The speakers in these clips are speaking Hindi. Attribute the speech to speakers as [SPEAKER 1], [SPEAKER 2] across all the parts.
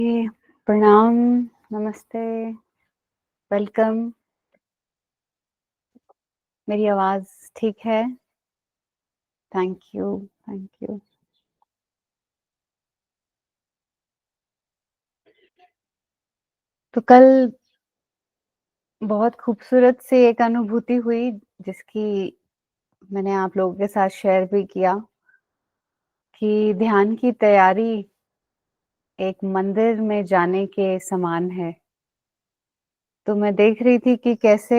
[SPEAKER 1] जी, प्रणाम, नमस्ते, वेलकम। मेरी आवाज़ ठीक है? Thank you, thank you. तो कल बहुत खूबसूरत सी एक अनुभूति हुई, जिसकी मैंने आप लोगों के साथ शेयर भी किया कि ध्यान की तैयारी एक मंदिर में जाने के समान है। तो मैं देख रही थी कि कैसे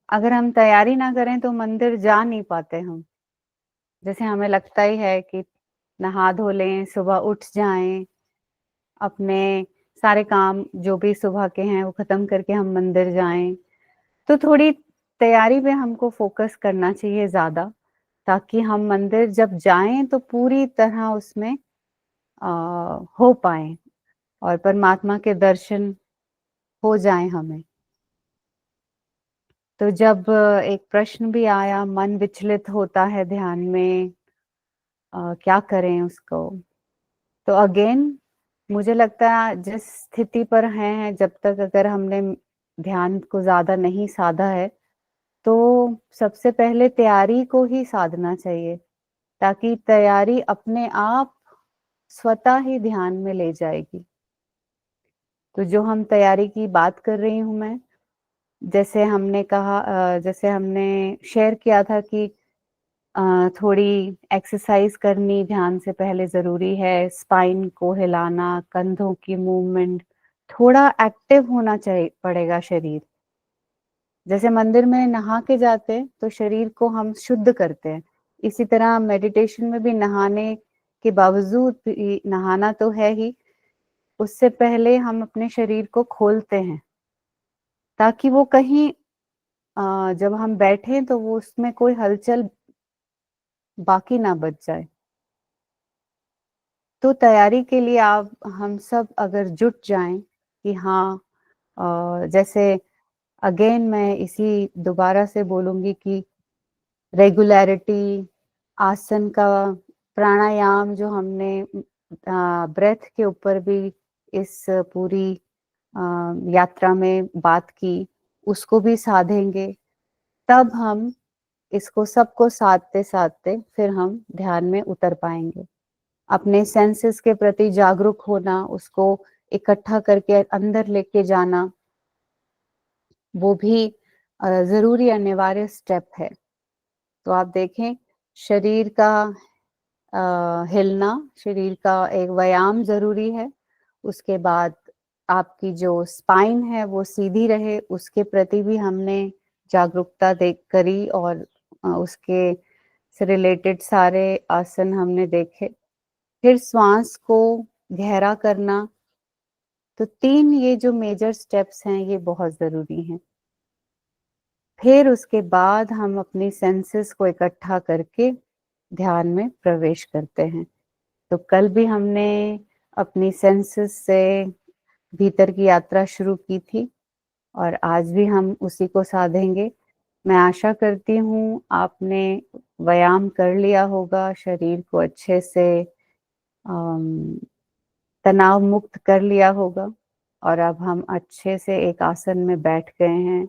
[SPEAKER 1] अगर हम तैयारी ना करें तो मंदिर जा नहीं पाते हम। जैसे हमें लगता ही है कि नहा धो लें, सुबह उठ जाएँ, अपने सारे काम जो भी सुबह के हैं वो ख़त्म करके हम मंदिर जाएँ। तो थोड़ी तैयारी पे हमको फ़ोकस करना चाहिए ज़्यादा, ताकि हम मंदिर जब जाएँ तो पूरी तरह उसमें अ, हो पाएँ और परमात्मा के दर्शन हो जाएँ हमें। तो जब एक प्रश्न भी आया, मन विचलित होता है ध्यान में, क्या करें उसको? तो अगेन मुझे लगता है जिस स्थिति पर हैं जब तक अगर हमने ध्यान को ज़्यादा नहीं साधा है, तो सबसे पहले तैयारी को ही साधना चाहिए, ताकि तैयारी अपने आप स्वतः ही ध्यान में ले जाएगी। तो जो हम तैयारी की बात कर रही हूँ मैं, जैसे हमने कहा जैसे हमने शेयर किया था कि थोड़ी एक्सरसाइज़ करनी ध्यान से पहले ज़रूरी है, स्पाइन को हिलाना, कंधों की मूवमेंट, थोड़ा एक्टिव होना चाहिए पड़ेगा शरीर। जैसे मंदिर में नहा के जाते हैं, तो शरीर को हम शुद्ध करते हैं। इसी तरह मेडिटेशन में भी नहाने के बावजूद भी नहाना तो है ही, उससे पहले हम अपने शरीर को खोलते हैं, ताकि वो कहीं जब हम बैठें तो वो उसमें कोई हलचल बाकी ना बच जाए। तो तैयारी के लिए आप हम सब अगर जुट जाएँ कि हाँ जैसे अगेन मैं इसी दोबारा से बोलूँगी कि रेगुलैरिटी, आसन का प्राणायाम जो हमने ब्रेथ के ऊपर भी इस पूरी यात्रा में बात की, उसको भी साधेंगे, तब हम इसको सबको साधते-साधते फिर हम ध्यान में उतर पाएँगे। अपने सेंसेस के प्रति जागरूक होना, उसको इकट्ठा करके अंदर लेके जाना, वो भी ज़रूरी अनिवार्य स्टेप है। तो आप देखें शरीर का हिलना, शरीर का एक व्यायाम ज़रूरी है। उसके बाद आपकी जो स्पाइन है वो सीधी रहे, उसके प्रति भी हमने जागरूकता दे करी और उसके से रिलेटेड सारे आसन हमने देखे। फिर श्वास को गहरा करना, तो 3 ये जो मेजर स्टेप्स हैं ये बहुत ज़रूरी हैं। फिर उसके बाद हम अपनी सेंसेस को इकट्ठा करके ध्यान में प्रवेश करते हैं। तो कल भी हमने अपनी सेंसेस से भीतर की यात्रा शुरू की थी और आज भी हम उसी को साधेंगे। मैं आशा करती हूँ आपने व्यायाम कर लिया होगा, शरीर को अच्छे से अम, तनाव मुक्त कर लिया होगा और अब हम अच्छे से एक आसन में बैठ गए हैं।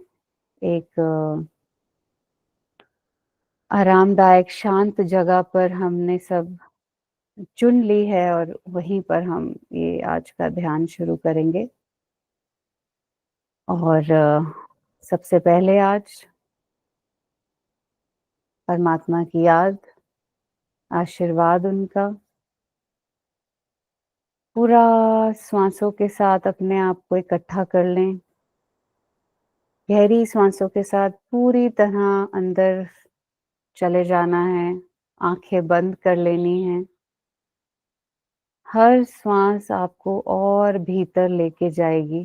[SPEAKER 1] एक आरामदायक शांत जगह पर हमने सब चुन ली है और वहीं पर हम ये आज का ध्यान शुरू करेंगे। और सबसे पहले आज परमात्मा की याद, आशीर्वाद उनका, पूरा श्वासों के साथ अपने आप को इकट्ठा कर लें। गहरी श्वासों के साथ पूरी तरह अंदर चले जाना है, आँखें बंद कर लेनी है। हर श्वास आपको और भीतर लेके जाएगी।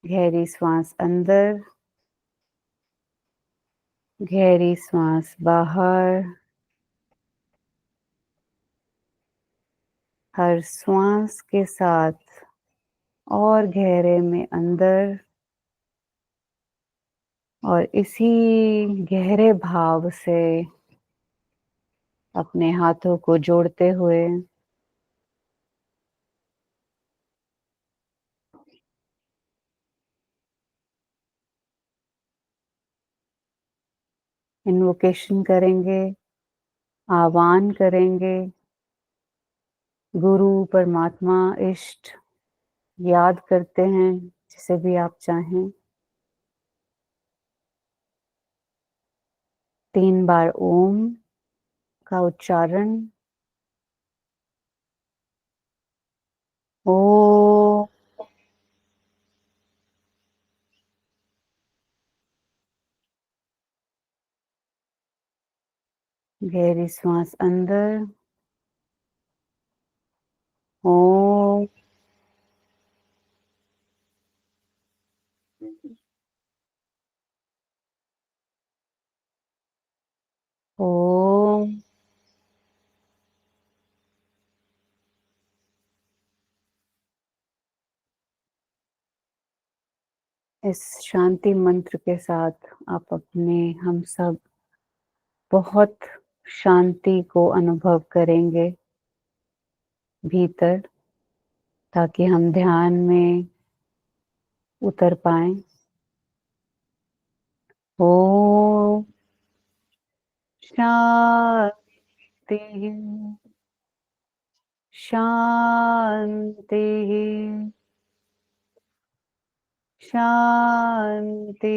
[SPEAKER 1] गहरी श्वास अंदर, गहरी श्वास बाहर, हर श्वास के साथ और गहरे में अंदर और इसी गहरे भाव से अपने हाथों को जोड़ते हुए इन्वोकेशन करेंगे, आह्वान करेंगे, गुरु, परमात्मा, इष्ट याद करते हैं, जिसे भी आप चाहें। 3 बार ओम का उच्चारण। ओम। गहरी श्वास अंदर। ओम। ओम। इस शांति मंत्र के साथ आप अपने हम सब बहुत शांति को अनुभव करेंगे भीतर, ताकि हम ध्यान में उतर पाएँ। ओम शांति, शांति, शांति।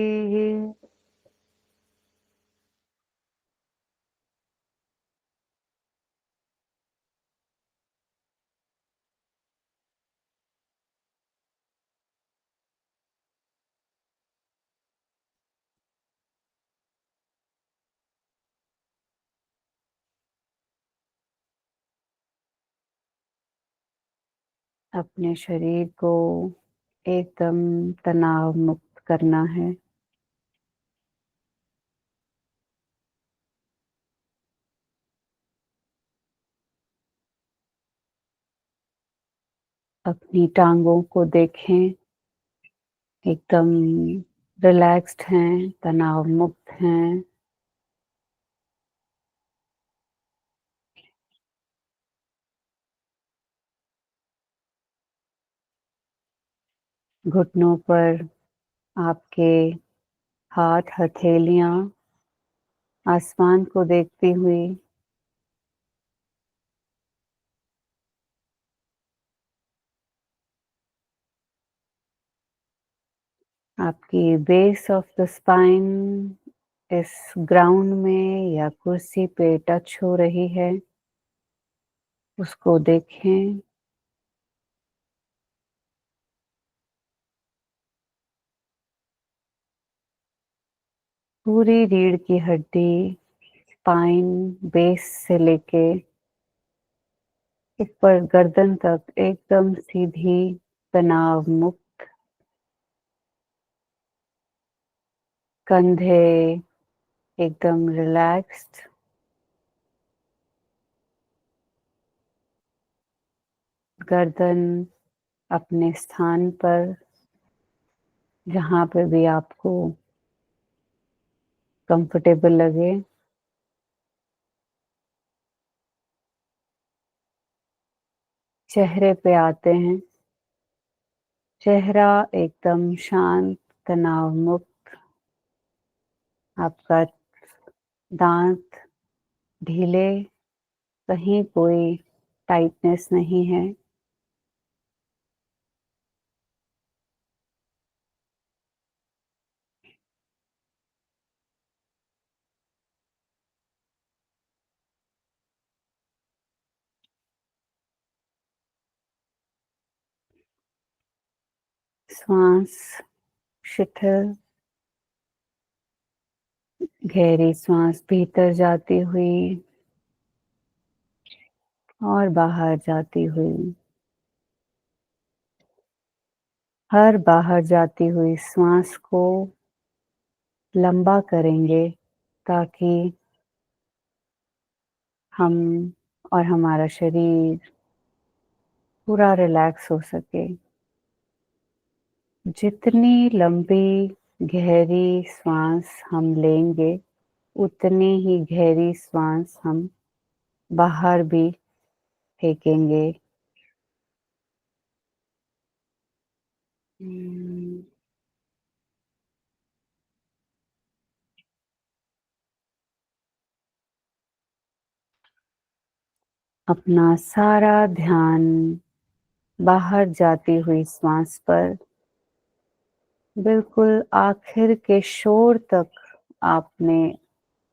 [SPEAKER 1] अपने शरीर को एकदम तनाव मुक्त करना है। अपनी टांगों को देखें, एकदम रिलैक्स्ड हैं, तनाव मुक्त हैं। घुटनों पर आपके हाथ हथेलियां आसमान को देखती हुई, आपकी बेस ऑफ द स्पाइन इस ग्राउंड में या कुर्सी पे टच हो रही है, उसको देखें। पूरी रीढ़ की हड्डी, स्पाइन, बेस से लेके ऊपर गर्दन तक एकदम सीधी, तनाव मुक्त। कंधे एकदम रिलैक्स्ड। गर्दन अपने स्थान पर, जहाँ पे भी आपको कंफर्टेबल लगे। चेहरे पे आते हैं। चेहरा एकदम शांत, तनाव मुक्त। आपका दांत ढीले, कहीं कोई टाइटनेस नहीं है। श्वास शिथिल, गहरी श्वास भीतर जाती हुई और बाहर जाती हुई। हर बाहर जाती हुई श्वास को लंबा करेंगे, ताकि हम और हमारा शरीर पूरा रिलैक्स हो सके। जितनी लंबी गहरी श्वास हम लेंगे, उतनी ही गहरी श्वास हम बाहर भी फेंकेंगे। हुँ, अपना सारा ध्यान बाहर जाती हुई श्वास पर, बिल्कुल आखिर के शोर तक आपने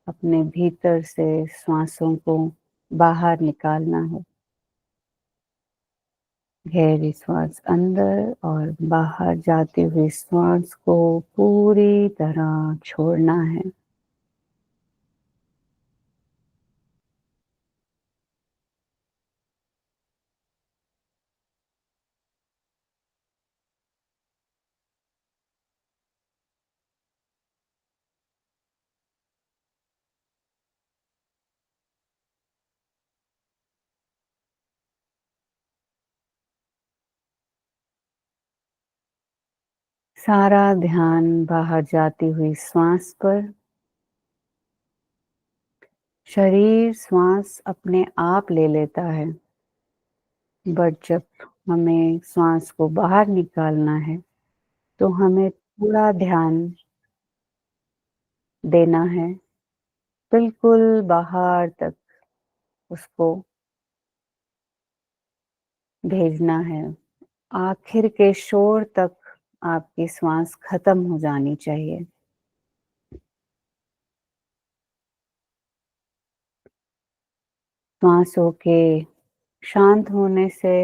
[SPEAKER 1] अपने भीतर से श्वासों को बाहर निकालना है। गहरी श्वास अंदर और बाहर जाती हुई श्वास को पूरी तरह छोड़ना है। सारा ध्यान बाहर जाती हुई श्वास पर। शरीर श्वास अपने आप ले लेता है, बट जब हमें श्वास को बाहर निकालना है, तो हमें पूरा ध्यान देना है, बिल्कुल बाहर तक उसको भेजना है। आखिर के शोर तक आपकी श्वास खत्म हो जानी चाहिए। श्वासों के शांत होने से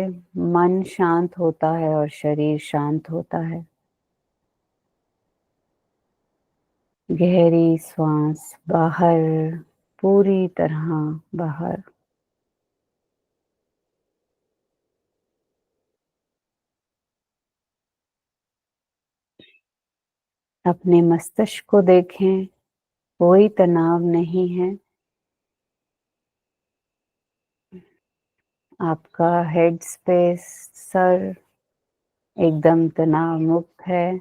[SPEAKER 1] मन शांत होता है और शरीर शांत होता है। गहरी श्वास बाहर, पूरी तरह बाहर। अपने मस्तिष्क को देखें, कोई तनाव नहीं है। आपका हेड स्पेस, सर एकदम तनाव मुक्त है।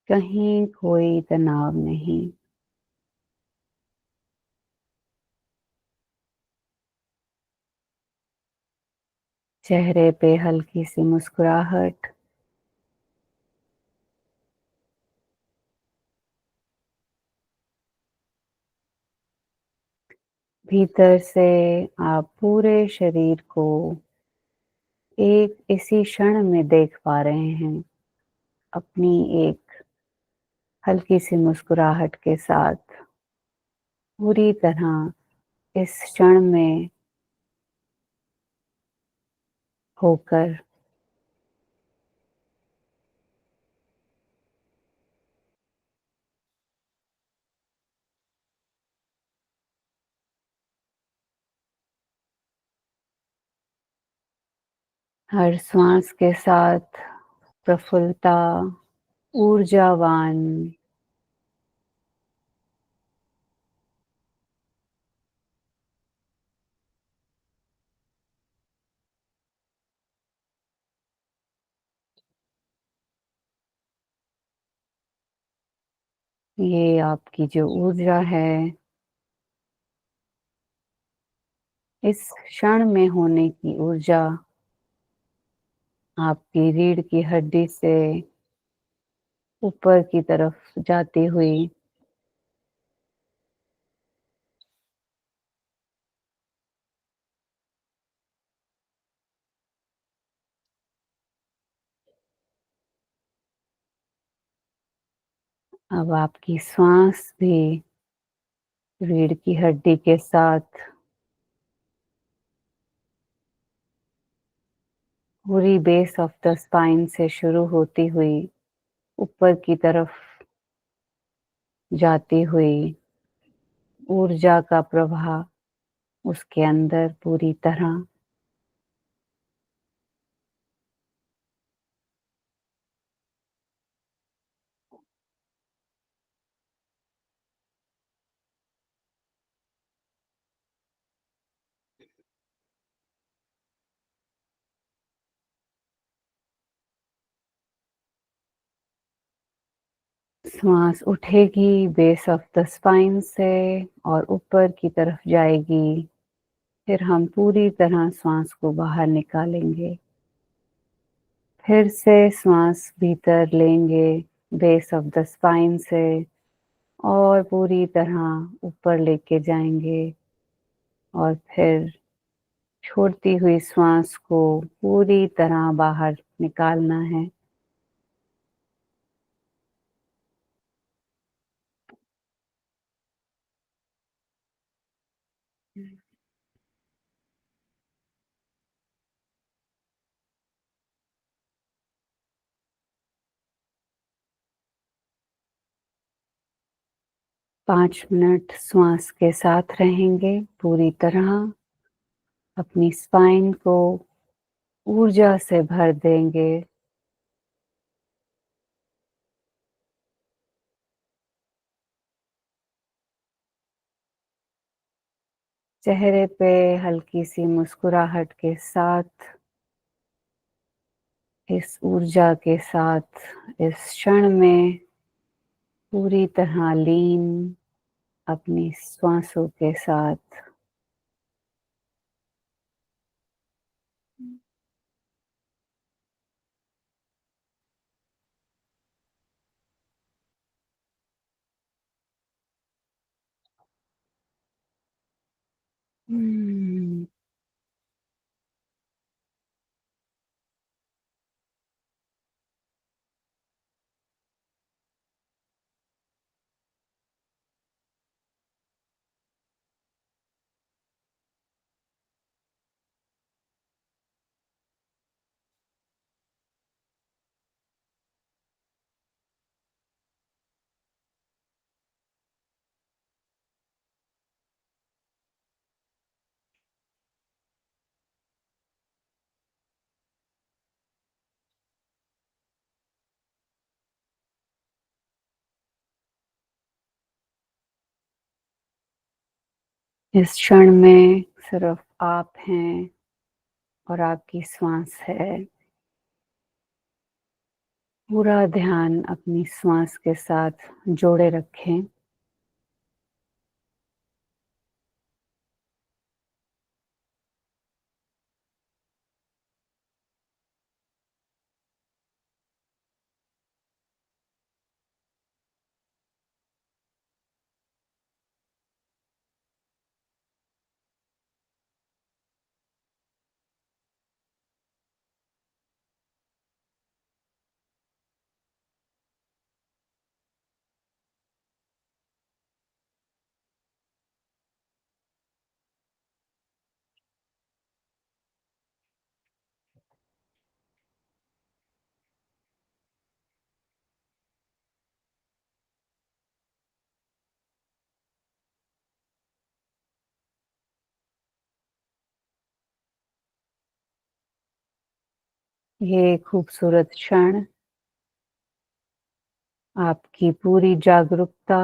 [SPEAKER 1] कहीं कोई तनाव नहीं। चेहरे पे हल्की सी मुस्कुराहट। भीतर से आप पूरे शरीर को एक इसी क्षण में देख पा रहे हैं, अपनी एक हल्की सी मुस्कुराहट के साथ पूरी तरह इस क्षण में होकर। हर श्वास के साथ प्रफुल्लता, ऊर्जावान, ये आपकी जो ऊर्जा है, इस क्षण में होने की ऊर्जा आपकी रीढ़ की हड्डी से ऊपर की तरफ जाती हुई अब आपकी श्वास भी रीढ़ की हड्डी के साथ पूरी बेस ऑफ द स्पाइन से शुरू होती हुई ऊपर की तरफ जाती हुई ऊर्जा का प्रवाह उसके अंदर पूरी तरह श्वास उठेगी बेस ऑफ द स्पाइन से और ऊपर की तरफ जाएगी। फिर हम पूरी तरह श्वास को बाहर निकालेंगे। फिर से श्वास भीतर लेंगे बेस ऑफ द स्पाइन से और पूरी तरह ऊपर लेके जाएंगे और फिर छोड़ती हुई श्वास को पूरी तरह बाहर निकालना है। हुँ। 5 मिनट श्वास के साथ रहेंगे पूरी तरह। अपनी स्पाइन को ऊर्जा से भर देंगे। चेहरे पे हल्की-सी मुस्कुराहट के साथ, इस ऊर्जा के साथ, इस क्षण में पूरी तरह लीन अपनी श्वासों के साथ। हुँ। इस क्षण में सिर्फ आप हैं और आपकी श्वास है। पूरा ध्यान अपनी श्वास के साथ जोड़े रखें। ये खूबसूरत क्षण आपकी पूरी जागरूकता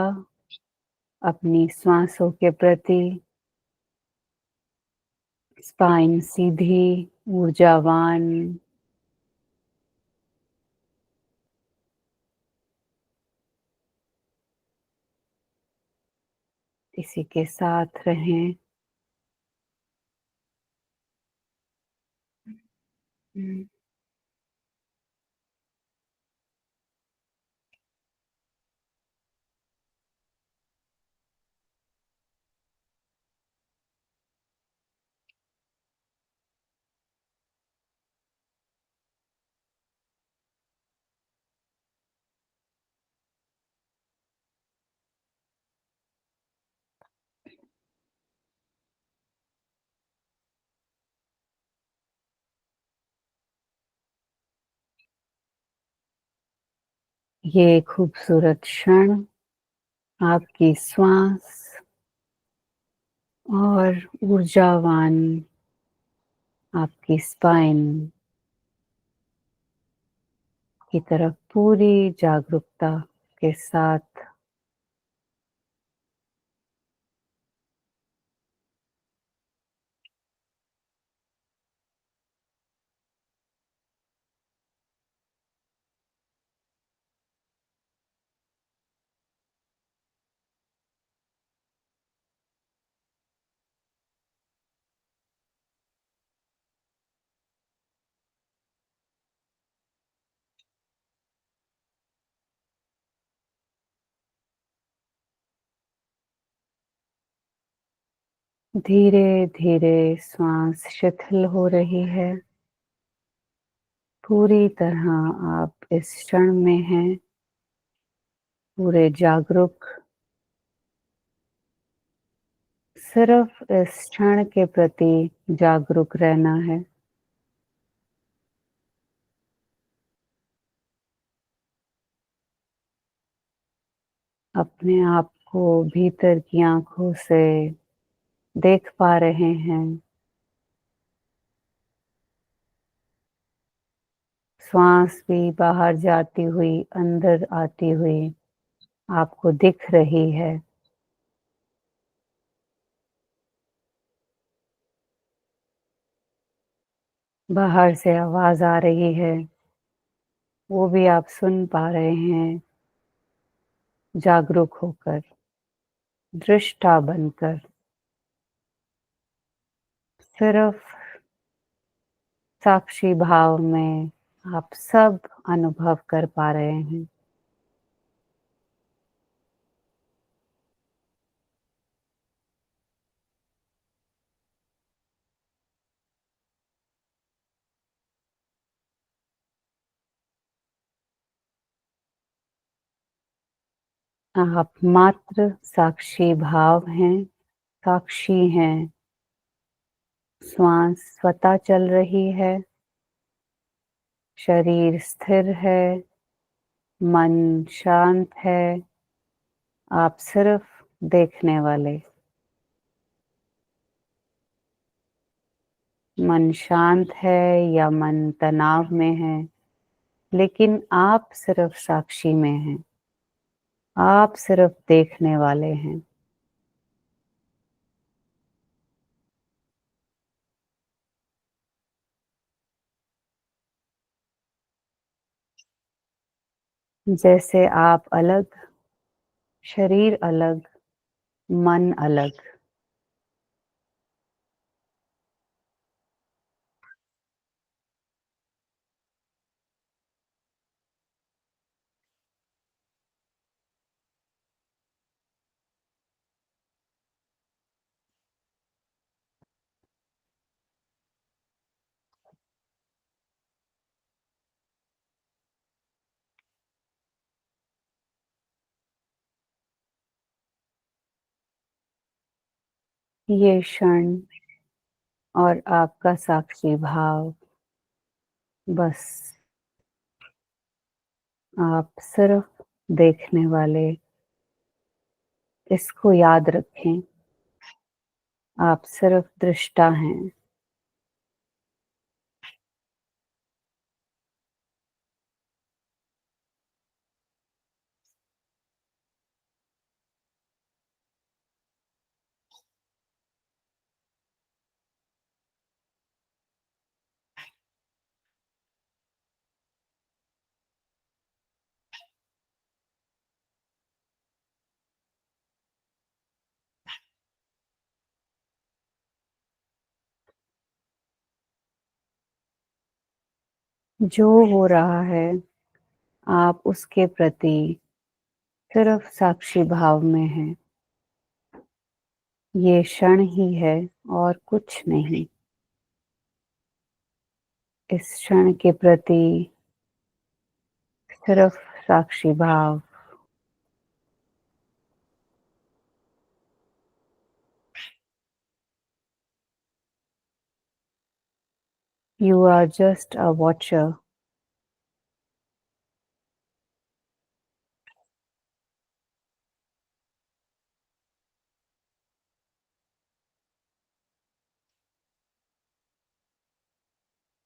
[SPEAKER 1] अपनी श्वासों के प्रति, स्पाइन सीधी, ऊर्जावान, इसी के साथ रहें। हुँ। ये खूबसूरत क्षण आपकी श्वास और ऊर्जावान आपकी स्पाइन की तरफ पूरी जागरूकता के साथ धीरे-धीरे श्वास शिथिल हो रही है। पूरी तरह आप इस क्षण में हैं, पूरे जागरूक। सिर्फ इस क्षण के प्रति जागरूक रहना है। अपने आप को भीतर की आँखों से देख पा रहे हैं। श्वास भी बाहर जाती हुई, अंदर आती हुई आपको दिख रही है। बाहर से आवाज़ आ रही है, वो भी आप सुन पा रहे हैं, जागरूक होकर, दृष्टा बनकर। सिर्फ साक्षी भाव में आप सब अनुभव कर पा रहे हैं। आप मात्र साक्षी भाव हैं, साक्षी हैं। श्वास स्वतः चल रही है, शरीर स्थिर है, मन शांत है। आप सिर्फ देखने वाले। मन शांत है या मन तनाव में है, लेकिन आप सिर्फ साक्षी में हैं। आप सिर्फ देखने वाले हैं। जैसे आप अलग, शरीर अलग, मन अलग। ये क्षण और आपका साक्षी भाव, बस आप सिर्फ देखने वाले। इसको याद रखें। आप सिर्फ दृष्टा हैं। जो हो रहा है, आप उसके प्रति सिर्फ साक्षी भाव में हैं। ये क्षण ही है और कुछ नहीं। इस क्षण के प्रति सिर्फ साक्षी भाव। You are just a watcher.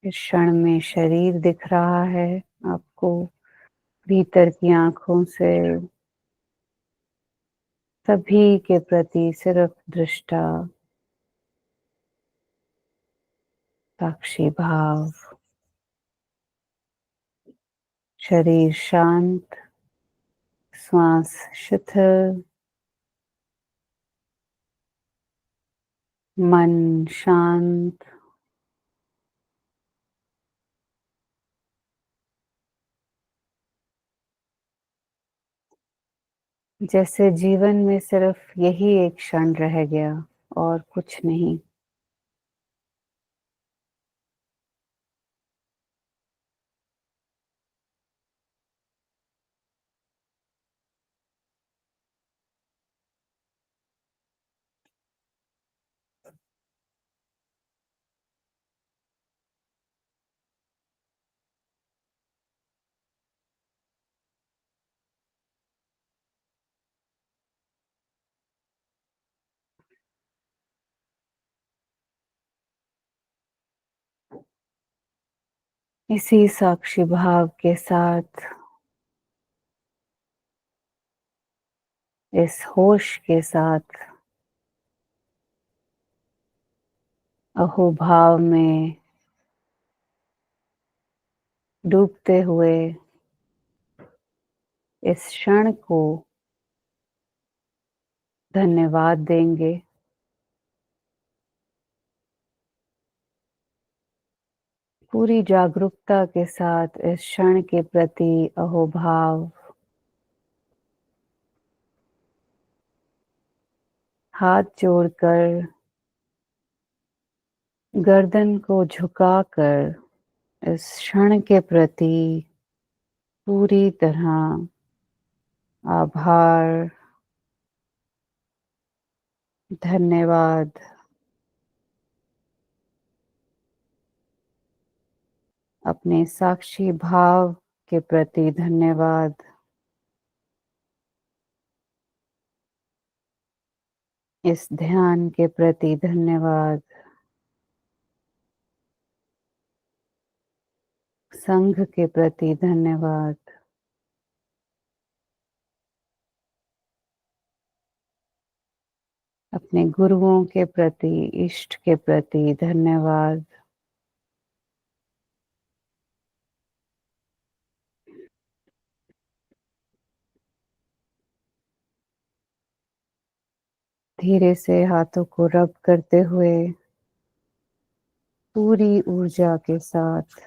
[SPEAKER 1] इस क्षण में शरीर दिख रहा है आपको, भीतर की आँखों से। सभी के प्रति सिर्फ दृष्टा, साक्षी भाव। शरीर शांत, श्वास शिथिल, मन शांत। जैसे जीवन में सिर्फ यही एक क्षण रह गया। और कुछ नहीं। इसी साक्षी भाव के साथ, इस होश के साथ अहोभाव में डूबते हुए इस क्षण को धन्यवाद देंगे। पूरी जागरूकता के साथ इस क्षण के प्रति अहोभाव, हाथ जोड़कर, गर्दन को झुकाकर इस क्षण के प्रति पूरी तरह आभार, धन्यवाद। अपने साक्षी भाव के प्रति धन्यवाद। इस ध्यान के प्रति धन्यवाद। संघ के प्रति धन्यवाद। अपने गुरुओं के प्रति, इष्ट के प्रति धन्यवाद। धीरे से हाथों को रब करते हुए पूरी ऊर्जा के साथ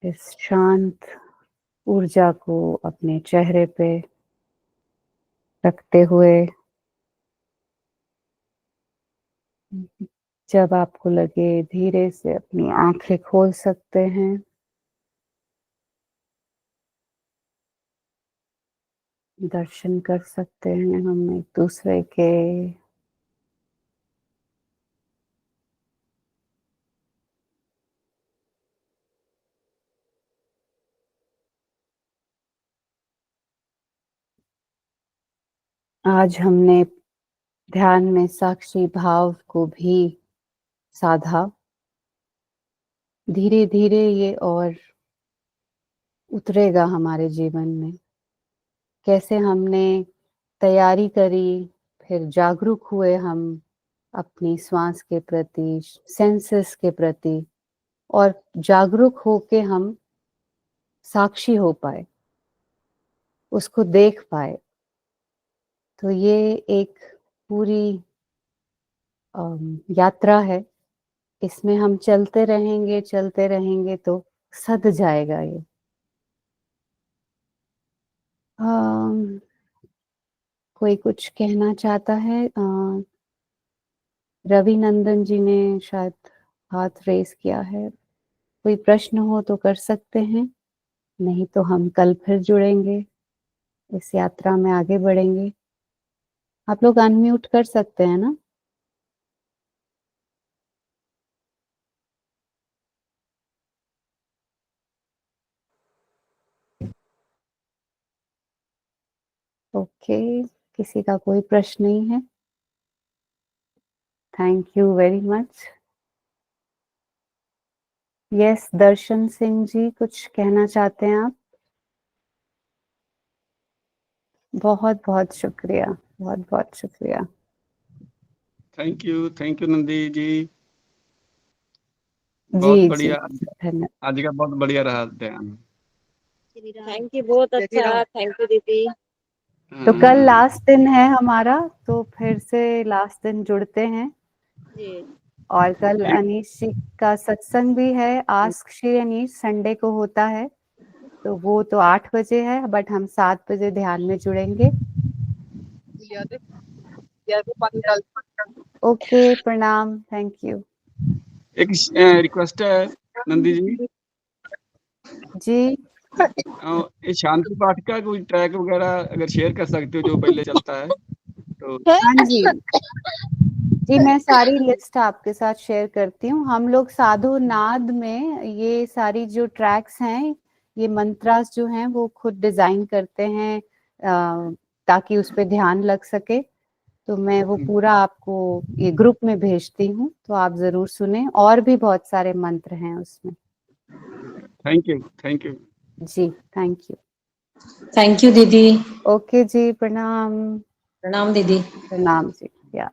[SPEAKER 1] इस शांत ऊर्जा को अपने चेहरे पे रखते हुए, जब आपको लगे धीरे से अपनी आंखें खोल सकते हैं। दर्शन कर सकते हैं हम एक दूसरे के। आज हमने ध्यान में साक्षी भाव को भी साधा। धीरे धीरे ये और उतरेगा हमारे जीवन में। कैसे हमने तैयारी करी, फिर जागरूक हुए हम अपनी श्वास के प्रति, सेंसेस के प्रति, और जागरूक होके हम साक्षी हो पाए, उसको देख पाए। तो ये एक पूरी यात्रा है। इसमें हम चलते रहेंगे तो सध जाएगा ये। कोई कुछ कहना चाहता है? रवि नंदन जी ने शायद हाथ रेस किया है। कोई प्रश्न हो तो कर सकते हैं, नहीं तो हम कल फिर जुड़ेंगे, इस यात्रा में आगे बढ़ेंगे। आप लोग अनम्यूट कर सकते हैं ना? ओके, किसी का कोई प्रश्न नहीं है। Thank you very much. Yes, Darshan Singh ji कुछ कहना चाहते हैं आप? बहुत बहुत शुक्रिया, बहुत बहुत शुक्रिया।
[SPEAKER 2] Thank you Nandi ji. बहुत
[SPEAKER 1] जी जी,
[SPEAKER 2] बढ़िया।
[SPEAKER 1] धन्यवाद।
[SPEAKER 2] आज का बहुत बढ़िया रहा ध्यान।
[SPEAKER 3] थैंक यू, बहुत अच्छा। थैंक यू दीदी।
[SPEAKER 1] तो कल लास्ट दिन है हमारा, तो फिर से लास्ट दिन जुड़ते हैं।
[SPEAKER 3] जी।
[SPEAKER 1] और कल अनीश जी का सत्संग भी है। आस्क श्री अनीश संडे को होता है। तो वो तो 8 बजे है, बट हम 7 बजे ध्यान में जुड़ेंगे। ओके, प्रणाम, थैंक यू।
[SPEAKER 2] एक रिक्वेस्ट है नंदी जी,
[SPEAKER 1] जी
[SPEAKER 2] ये शांति पाठ का कोई ट्रैक वगैरह अगर शेयर कर सकते हो जो पहले चलता है तो।
[SPEAKER 1] हाँ जी जी, मैं सारी लिस्ट आपके साथ शेयर करती हूँ। हम लोग साधु नाद में ये सारी जो ट्रैक्स हैं, ये मंत्रास जो हैं वो खुद डिजाइन करते हैं ताकि उस पे ध्यान लग सके। तो मैं वो पूरा आपको ये ग्रुप में भेजती हूँ, तो आप जरूर सुने। और भी बहुत सारे मंत्र हैं उसमें।
[SPEAKER 2] Thank you, thank you
[SPEAKER 1] ji, thank you.
[SPEAKER 3] Thank you दीदी।
[SPEAKER 1] ओके जी, प्रणाम।
[SPEAKER 3] प्रणाम दीदी।
[SPEAKER 1] प्रणाम जी, या